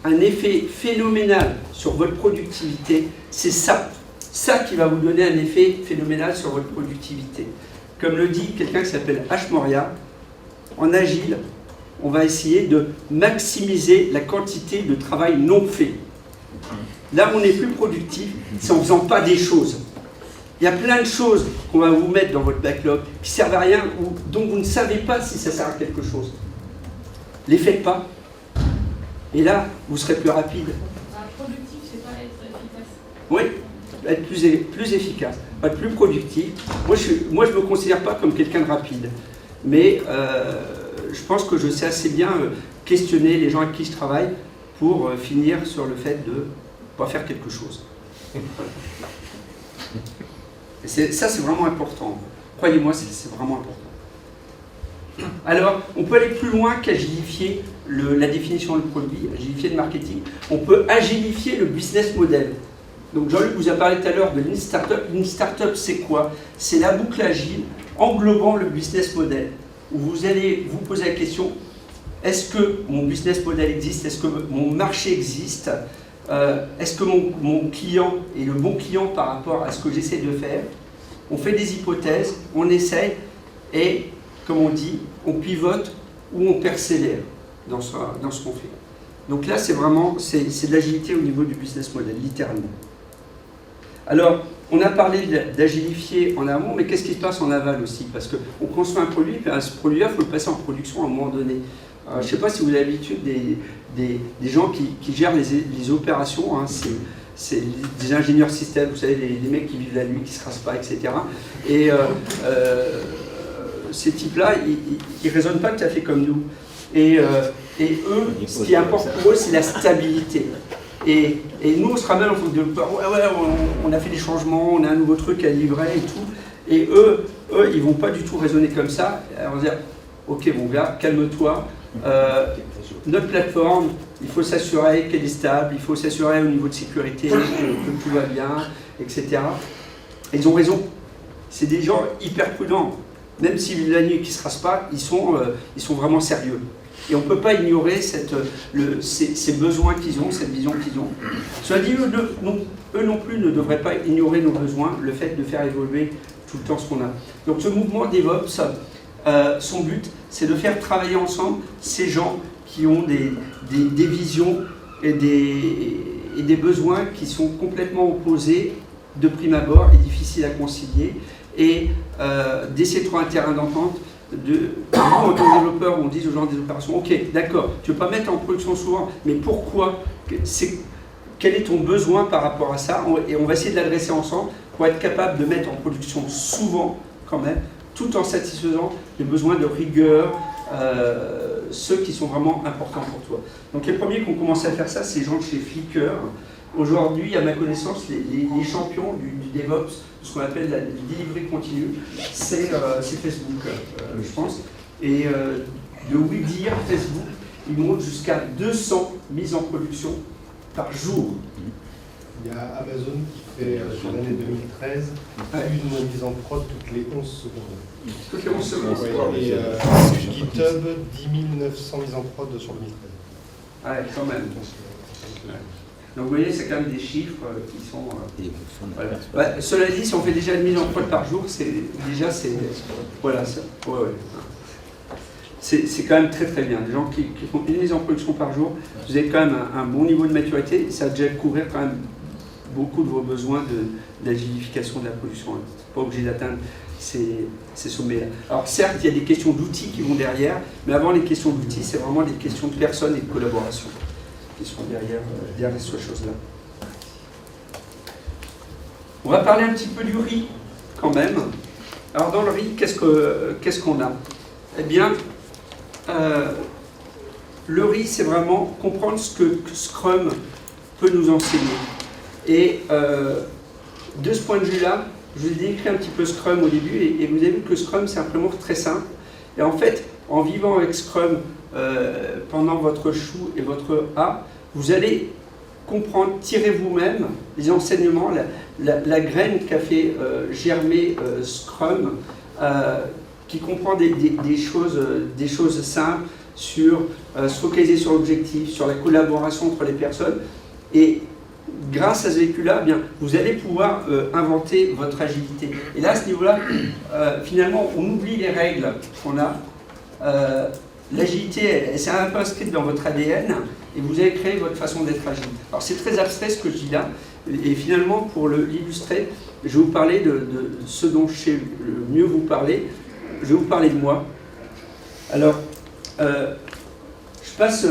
un effet phénoménal sur votre productivité, c'est ça qui va vous donner un effet phénoménal sur votre productivité. Comme le dit quelqu'un qui s'appelle H. Moria, en agile, on va essayer de maximiser la quantité de travail non fait. Là où on est plus productif, c'est en ne faisant pas des choses. Il y a plein de choses qu'on va vous mettre dans votre backlog qui ne servent à rien ou dont vous ne savez pas si ça sert à quelque chose. Les faites pas. Et là, vous serez plus rapide. Productif, c'est pas être efficace. Oui, être plus efficace, pas être plus productif. Moi, je ne me considère pas comme quelqu'un de rapide. Mais je pense que je sais assez bien questionner les gens avec qui je travaille pour finir sur le fait de ne pas faire quelque chose. Et ça, c'est vraiment important. Croyez-moi, c'est vraiment important. Alors, on peut aller plus loin qu'agilifier la définition du produit, agilifier le marketing. On peut agilifier le business model. Donc, Jean-Luc vous a parlé tout à l'heure de Lean Startup. Lean Startup, c'est quoi? C'est la boucle agile englobant le business model. Où vous allez vous poser la question, est-ce que mon business model existe? Est-ce que mon marché existe? Est-ce que mon client est le bon client par rapport à ce que j'essaie de faire? On fait des hypothèses, on essaye et, comme on dit, on pivote ou on persévère dans ce qu'on fait. Donc là, c'est vraiment de l'agilité au niveau du business model, littéralement. Alors, on a parlé d'agilifier en amont, mais qu'est-ce qui se passe en aval aussi? Parce qu'on construit un produit, puis ce produit-là, il faut le passer en production à un moment donné. Je ne sais pas si vous avez l'habitude des gens qui gèrent les opérations, hein, c'est des ingénieurs système, vous savez, les mecs qui vivent la nuit, qui ne se rasent pas, etc. Et ces types-là, ils ne raisonnent pas tout à fait comme nous. Et eux, ce qui importe pour eux, c'est la stabilité. Et nous, on se ramène en tant que développeurs, on a fait des changements, on a un nouveau truc à livrer et tout. Et eux, ils ne vont pas du tout raisonner comme ça. Ils vont dire, ok mon gars, calme-toi. Notre plateforme, il faut s'assurer qu'elle est stable, il faut s'assurer au niveau de sécurité que tout va bien, etc. Et ils ont raison. C'est des gens hyper prudents. Même s'ils vivent la nuit et qu'ils ne se rasent pas, ils sont vraiment sérieux. Et on ne peut pas ignorer ces besoins qu'ils ont, cette vision qu'ils ont. Cela dit, eux non plus ne devraient pas ignorer nos besoins, le fait de faire évoluer tout le temps ce qu'on a. Donc ce mouvement DevOps, son but, c'est de faire travailler ensemble ces gens qui ont des visions et des besoins qui sont complètement opposés de prime abord et difficiles à concilier, et d'essayer de trouver un terrain d'entente. Nous, en tant que développeurs, on dit aux gens des opérations, ok, d'accord, tu ne veux pas mettre en production souvent, mais pourquoi? Quel est ton besoin par rapport à ça? Et on va essayer de l'adresser ensemble pour être capable de mettre en production souvent, quand même, tout en satisfaisant les besoins de rigueur, ceux qui sont vraiment importants pour toi. Donc les premiers qui ont commencé à faire ça, c'est les gens de chez Flickr. Aujourd'hui, à ma connaissance, les champions du DevOps, ce qu'on appelle la delivery continue, c'est Facebook, je pense. Et de oui dire, Facebook, il monte jusqu'à 200 mises en production par jour. Il y a Amazon qui fait, sur l'année 2013, une mise en prod toutes les 11 secondes. Toutes les 11 secondes. Ouais, et GitHub, 10 900 mises en prod sur 2013. Ouais, quand même. Donc vous voyez, c'est quand même des chiffres qui sont... voilà. Bah, cela dit, si on fait déjà une mise en prod par jour, voilà, c'est quand même très très bien. Les gens qui font une mise en production par jour, vous avez quand même un bon niveau de maturité, ça va déjà couvrir quand même beaucoup de vos besoins d'agilification de la production. Vous n'êtes pas obligé d'atteindre ces sommets-là. Alors certes, il y a des questions d'outils qui vont derrière, mais avant les questions d'outils, c'est vraiment des questions de personnes et de collaboration qui sont derrière ces choses-là. On va parler un petit peu du riz, quand même. Alors dans le riz, qu'est-ce qu'on a? Eh bien, le riz, c'est vraiment comprendre ce que Scrum peut nous enseigner. Et de ce point de vue-là, je vous ai décrit un petit peu Scrum au début, et vous avez vu que Scrum, c'est un framework très simple. Et en fait, en vivant avec Scrum pendant votre chou et votre A, vous allez comprendre, tirer vous-même les enseignements, la graine qu'a fait germer Scrum, qui comprend des choses simples sur se focaliser sur l'objectif, sur la collaboration entre les personnes. Et grâce à ce véhicule-là, eh bien, vous allez pouvoir inventer votre agilité. Et là, à ce niveau-là, finalement, on oublie les règles qu'on a. L'agilité, elle s'est un peu inscrite dans votre ADN et vous avez créé votre façon d'être agile. Alors c'est très abstrait ce que je dis là, et finalement, pour l'illustrer, je vais vous parler de ce dont je sais le mieux vous parler. Je vais vous parler de moi. Alors, je passe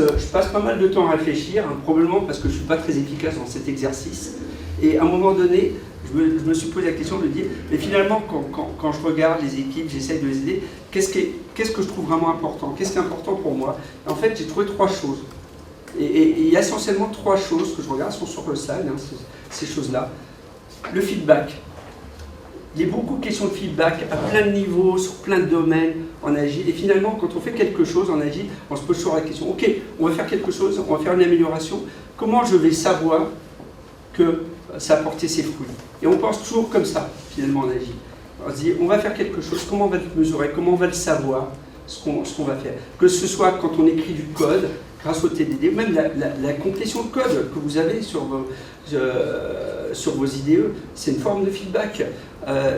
pas mal de temps à réfléchir, hein, probablement parce que je ne suis pas très efficace dans cet exercice. Et à un moment donné, je me suis posé la question de dire, mais finalement, quand je regarde les équipes, j'essaie de les aider, qu'est-ce que je trouve vraiment important? Qu'est-ce qui est important pour moi? En fait, j'ai trouvé 3 choses. Et il y a essentiellement 3 choses que je regarde, sont sur le slide, hein, ces choses-là. Le feedback. Il y a beaucoup de questions de feedback à plein de niveaux, sur plein de domaines en agile. Et finalement, quand on fait quelque chose en agile, on se pose toujours la question, ok, on va faire quelque chose, on va faire une amélioration. Comment je vais savoir que ça a porté ses fruits? Et on pense toujours comme ça, finalement, en agile. On se dit, on va faire quelque chose, comment on va le mesurer, comment on va le savoir, ce qu'on va faire. Que ce soit quand on écrit du code, grâce au TDD, même la complétion de code que vous avez sur vos IDE, c'est une forme de feedback.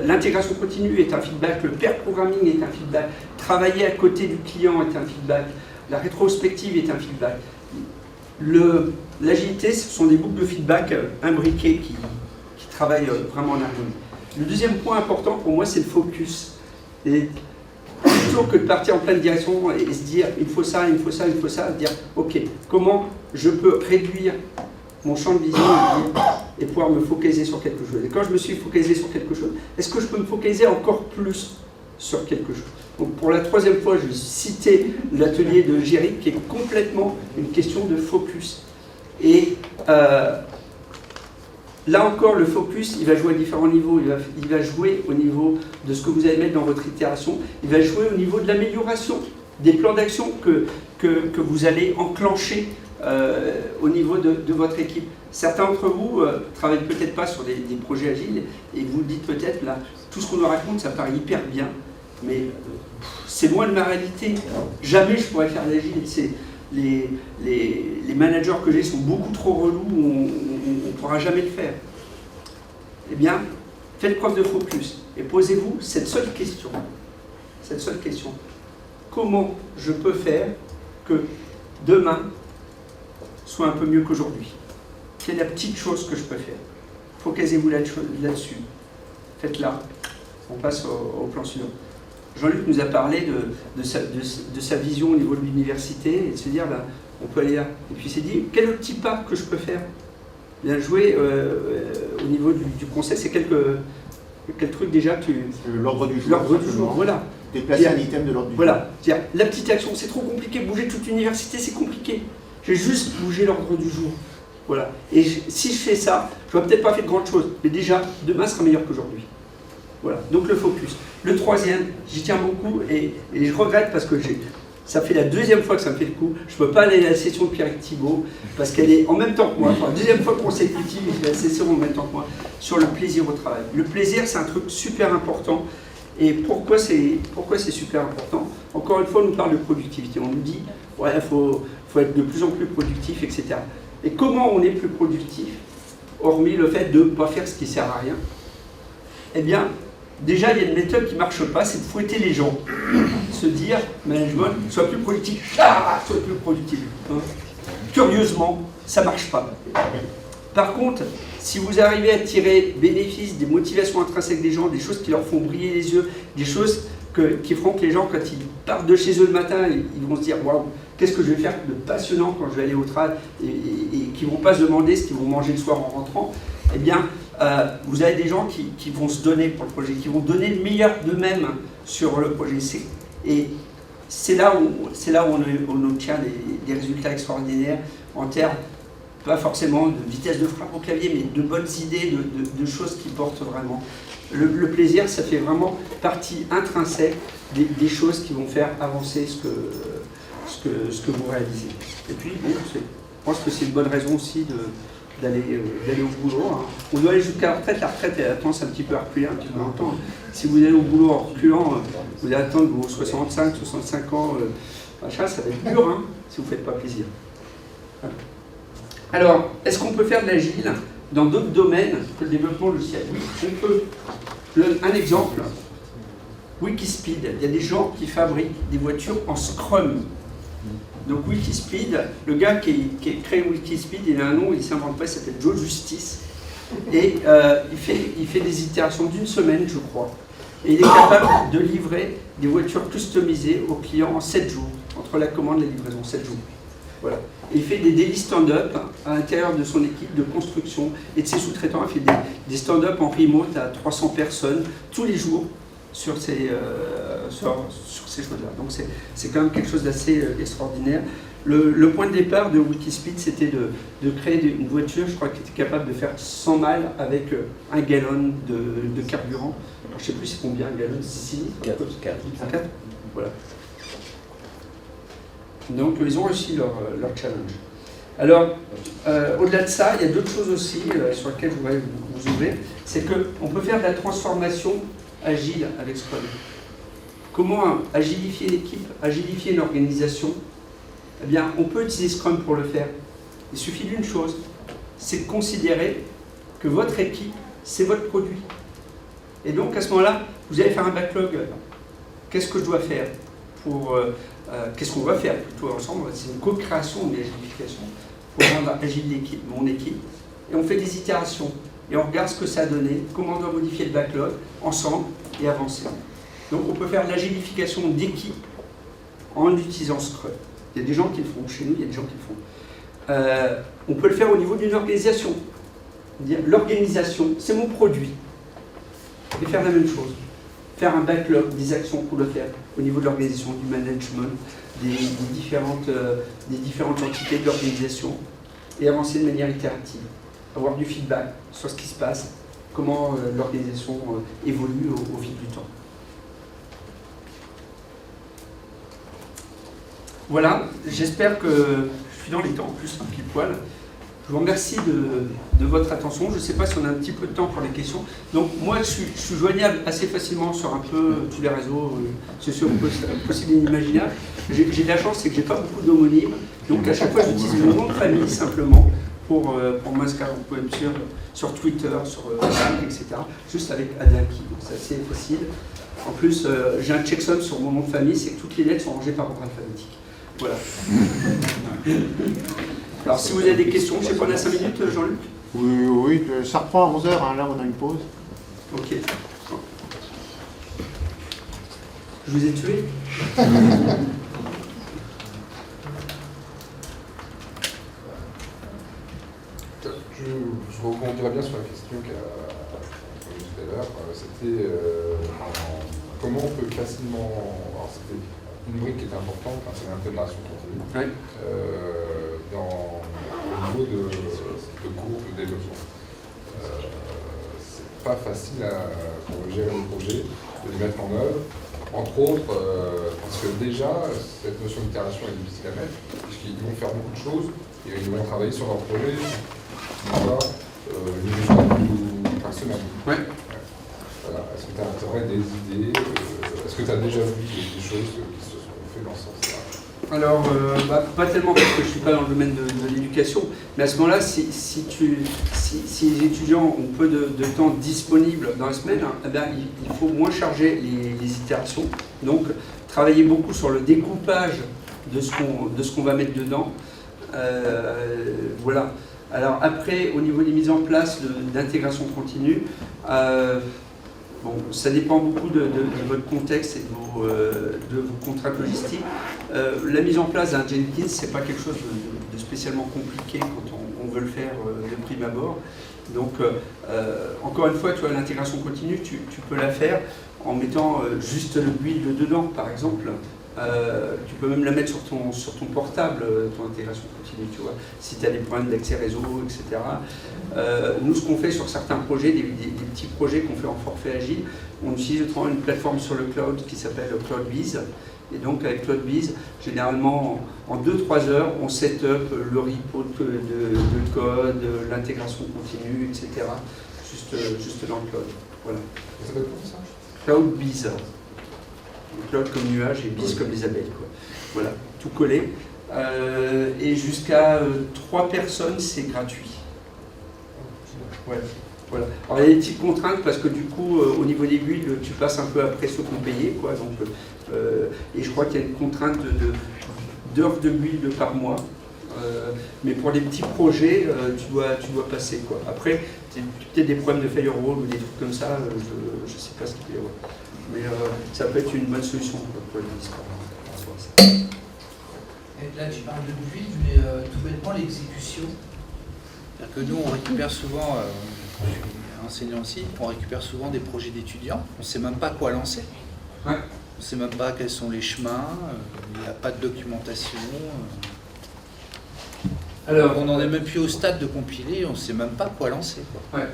L'intégration continue est un feedback, le pair programming est un feedback, travailler à côté du client est un feedback, la rétrospective est un feedback. L'agilité, ce sont des boucles de feedback imbriquées qui travaillent vraiment en harmonie. Le deuxième point important pour moi, c'est le focus. Et plutôt que de partir en pleine direction et se dire il faut ça, il faut ça, il faut ça, dire ok, comment je peux réduire mon champ de vision et pouvoir me focaliser sur quelque chose. Et quand je me suis focalisé sur quelque chose, est-ce que je peux me focaliser encore plus sur quelque chose? Donc pour la 3e fois, je vais citer l'atelier de Géry qui est complètement une question de focus. Et là encore, le focus, il va jouer à différents niveaux. Il va jouer au niveau de ce que vous allez mettre dans votre itération. Il va jouer au niveau de l'amélioration, des plans d'action que vous allez enclencher au niveau de votre équipe. Certains d'entre vous ne travaillent peut-être pas sur des projets agiles et vous dites peut-être, là, tout ce qu'on nous raconte, ça paraît hyper bien, mais c'est loin de ma réalité. Jamais je pourrais faire l'agile. Les managers que j'ai sont beaucoup trop relous, on ne pourra jamais le faire. Eh bien, faites preuve de focus et posez-vous cette seule question. Cette seule question. Comment je peux faire que demain soit un peu mieux qu'aujourd'hui? Quelle est la petite chose que je peux faire? Focalisez-vous là-dessus. Faites-la. On passe au plan suivant. Jean-Luc nous a parlé de sa vision au niveau de l'université et de se dire, là, on peut aller là. Et puis il s'est dit, quel est le petit pas que je peux faire? Bien joué au niveau du conseil, c'est quel truc déjà que tu... L'ordre du jour. L'ordre du jour, voilà. Déplacer un item de l'ordre du jour. Voilà. La petite action, c'est trop compliqué. Bouger toute l'université, c'est compliqué. J'ai juste bougé l'ordre du jour. Voilà. Et si je fais ça, je n'aurai peut-être pas fait de grandes choses, mais déjà, demain sera meilleur qu'aujourd'hui. Voilà, donc le focus. Le 3e, j'y tiens beaucoup et je regrette parce que ça fait la 2e fois que ça me fait le coup. Je ne peux pas aller à la session de Pierre Thibault parce qu'elle est en même temps que moi. Enfin, la 2e fois consécutive, je vais à la session en même temps que moi sur le plaisir au travail. Le plaisir, c'est un truc super important. Et pourquoi c'est super important? Encore une fois, on nous parle de productivité. On nous dit, ouais, il faut être de plus en plus productif, etc. Et comment on est plus productif, hormis le fait de ne pas faire ce qui ne sert à rien? Eh bien, déjà, il y a une méthode qui ne marche pas, c'est de fouetter les gens. Se dire, management, sois plus productif. Sois plus productif. Hein. Curieusement, ça ne marche pas. Par contre, si vous arrivez à tirer bénéfice des motivations intrinsèques des gens, des choses qui leur font briller les yeux, des choses qui feront que les gens, quand ils partent de chez eux le matin, ils vont se dire, waouh, qu'est-ce que je vais faire de passionnant quand je vais aller au travail, et qui ne vont pas se demander ce qu'ils vont manger le soir en rentrant, eh bien, vous avez des gens qui vont se donner pour le projet, qui vont donner le meilleur d'eux-mêmes sur le projet. Et c'est là où on obtient des résultats extraordinaires en termes pas forcément de vitesse de frappe au clavier, mais de bonnes idées, de choses qui portent vraiment. Le plaisir, ça fait vraiment partie intrinsèque des choses qui vont faire avancer ce que vous réalisez. Et puis, bon, je pense que c'est une bonne raison aussi d'aller au boulot. Hein. On doit aller jusqu'à la retraite elle a tendance un petit peu à reculer un petit peu longtemps. Si vous allez au boulot en reculant, vous allez attendre vos 65 ans, machin, ça va être dur hein, si vous ne faites pas plaisir. Voilà. Alors, est-ce qu'on peut faire de l'agile dans d'autres domaines que le développement logiciel? Oui, on peut. Un exemple, Wikispeed. Il y a des gens qui fabriquent des voitures en Scrum. Donc Wikispeed, le gars qui a créé Wikispeed, il a un nom, il ne s'invente pas, il s'appelle Joe Justice. Et il fait des itérations d'une semaine, je crois. Et il est capable de livrer des voitures customisées aux clients en 7 jours, entre la commande et la livraison, 7 jours. Voilà. Et il fait des daily stand-up à l'intérieur de son équipe de construction et de ses sous-traitants. Il fait des stand-up en remote à 300 personnes tous les jours sur ces choses-là. Donc c'est quand même quelque chose d'assez extraordinaire. Le point de départ de Wikispeed, c'était de créer une voiture, je crois, qui était capable de faire 100 miles avec 1 gallon de carburant. Alors, je ne sais plus c'est combien, 1 gallon, 6 litres 4. Voilà. Donc ils ont réussi leur challenge. Alors, au-delà de ça, il y a d'autres choses aussi sur lesquelles je voudrais vous ouvrir. C'est qu'on peut faire de la transformation agile avec Scrum. Comment agilifier l'équipe, agilifier une organisation? Eh bien, on peut utiliser Scrum pour le faire. Il suffit d'une chose, c'est de considérer que votre équipe, c'est votre produit. Et donc, à ce moment-là, vous allez faire un backlog. Qu'est-ce que je dois faire pour... qu'est-ce qu'on va faire plutôt ensemble? C'est une co-création, une agilification pour rendre agile mon équipe. Et on fait des itérations. Et on regarde ce que ça a donné, comment on doit modifier le backlog ensemble et avancer. Donc on peut faire l'agilification d'équipe en utilisant Scrum. Il y a des gens qui le font, chez nous il y a des gens qui le font. On peut le faire au niveau d'une organisation. L'organisation, c'est mon produit. Et faire la même chose. Faire un backlog des actions pour le faire au niveau de l'organisation, du management, des différentes entités de l'organisation et avancer de manière itérative. Avoir du feedback sur ce qui se passe, comment l'organisation évolue au fil du temps. Voilà, j'espère que je suis dans les temps en plus, un pile poil. Je vous remercie de votre attention. Je ne sais pas si on a un petit peu de temps pour les questions. Donc moi, je suis joignable assez facilement sur un peu tous les réseaux sociaux possibles et inimaginables. J'ai de la chance, c'est que je n'ai pas beaucoup d'homonymes. Donc à chaque fois, j'utilise mon nom de famille simplement pour m'inscrire. Vous pouvez me suivre sur Twitter, sur Facebook, etc. Juste avec Adaki. Donc c'est assez facile. En plus, j'ai un checksum sur mon nom de famille, c'est que toutes les lettres sont rangées par ordre alphabétique. Voilà. Alors, si vous avez des questions, je sais pas, on a 5 minutes, Jean-Luc? Oui, ça reprend à 11h, hein, là on a une pause. Ok. Je vous ai tué? Je rebondirais bien sur la question qu'a posée tout à l'heure. C'était comment on peut facilement... Alors, c'était une brique qui est importante, hein, c'est l'intégration continue. Ouais. Au niveau de cours de développement. C'est pas facile pour gérer le projet, de les mettre en œuvre, entre autres, parce que déjà, cette notion d'itération est difficile à mettre, puisqu'ils vont faire beaucoup de choses, et ils vont travailler sur leur projet, plus personnel. Ouais. Voilà. Est-ce que tu aurais des idées, est-ce que tu as déjà vu des choses qui se sont faites dans ce sens-là? Alors, pas tellement parce que je ne suis pas dans le domaine de l'éducation, mais à ce moment-là, si les étudiants ont peu de temps disponible dans la semaine, hein, eh bien, il faut moins charger les itérations. Donc, travailler beaucoup sur le découpage de ce qu'on va mettre dedans. Voilà. Alors après, au niveau des mises en place d'intégration continue, bon, ça dépend beaucoup de votre contexte et de vos contraintes logistiques. La mise en place d'un Jenkins, c'est pas quelque chose de spécialement compliqué quand on veut le faire de prime abord. Donc, encore une fois, tu vois, l'intégration continue, tu peux la faire en mettant juste le build dedans, par exemple. Tu peux même la mettre sur ton portable, ton intégration continue, tu vois, si tu as des problèmes d'accès réseau, etc. Nous, ce qu'on fait sur certains projets, des petits projets qu'on fait en forfait agile, on utilise autrement une plateforme sur le cloud qui s'appelle CloudBees. Et donc, avec CloudBees, généralement, en 2-3 heures, on set up le repo de code, l'intégration continue, etc. Juste dans le cloud. Voilà. Ça s'appelle comment ça? CloudBees. Cloud comme nuage et bees comme les abeilles, quoi. Voilà, tout collé. Et jusqu'à 3 personnes, c'est gratuit. Ouais. Voilà. Alors il y a des petites contraintes parce que du coup, au niveau des builds, tu passes un peu après ceux qui ont payé, quoi. Donc, et je crois qu'il y a une contrainte d'heures de build par mois. Mais pour les petits projets, tu dois passer, quoi. Après, peut-être des problèmes de firewall ou des trucs comme ça, je ne sais pas ce qu'il peut y avoir. Mais ça peut être une bonne solution pour le discours. Et là, tu parles de build, mais tout bêtement, l'exécution. C'est-à-dire que nous, on récupère souvent, je suis enseignant aussi, on récupère souvent des projets d'étudiants. On ne sait même pas quoi lancer. Ouais. On ne sait même pas quels sont les chemins, il n'y a pas de documentation. Alors, on n'en est même plus au stade de compiler, on ne sait même pas quoi lancer, quoi. Ouais.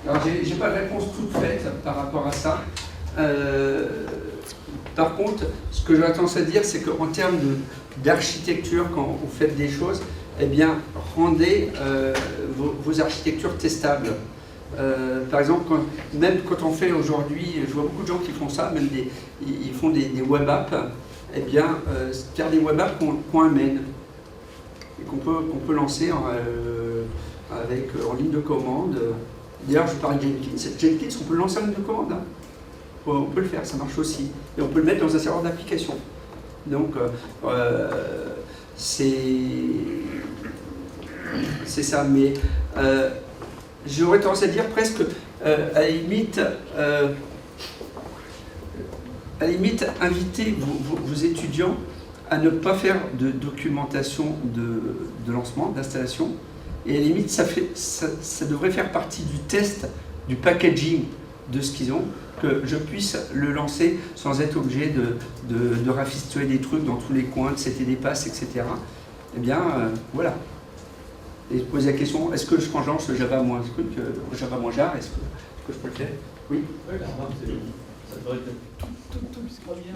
Alors, j'ai pas de réponse toute faite par rapport à ça. Par contre, ce que j'aurais tendance à dire, c'est qu'en termes d'architecture, quand vous faites des choses, eh bien, rendez vos architectures testables. Par exemple, même quand on fait aujourd'hui, je vois beaucoup de gens qui font ça, même ils font des web apps, eh bien, faire des web apps qui ont un main et qu'on peut lancer en ligne de commande. D'ailleurs, je parle de Jenkins. Jenkins, on peut le lancer en ligne de commande. Hein. On peut le faire, ça marche aussi. Et on peut le mettre dans un serveur d'application. Donc, c'est ça. Mais j'aurais tendance à dire presque, à la limite, invitez vos étudiants à ne pas faire de documentation de lancement, d'installation. Et à la limite, ça devrait faire partie du test, du packaging de ce qu'ils ont, que je puisse le lancer sans être obligé de rafistoler des trucs dans tous les coins, de setter des passes, etc. Eh bien, voilà. Et poser la question, est-ce que quand je lance le Java moins truc, Java moins jar, est-ce que je peux le faire? Oui. Oui, la remarque, ça devrait être tout bien.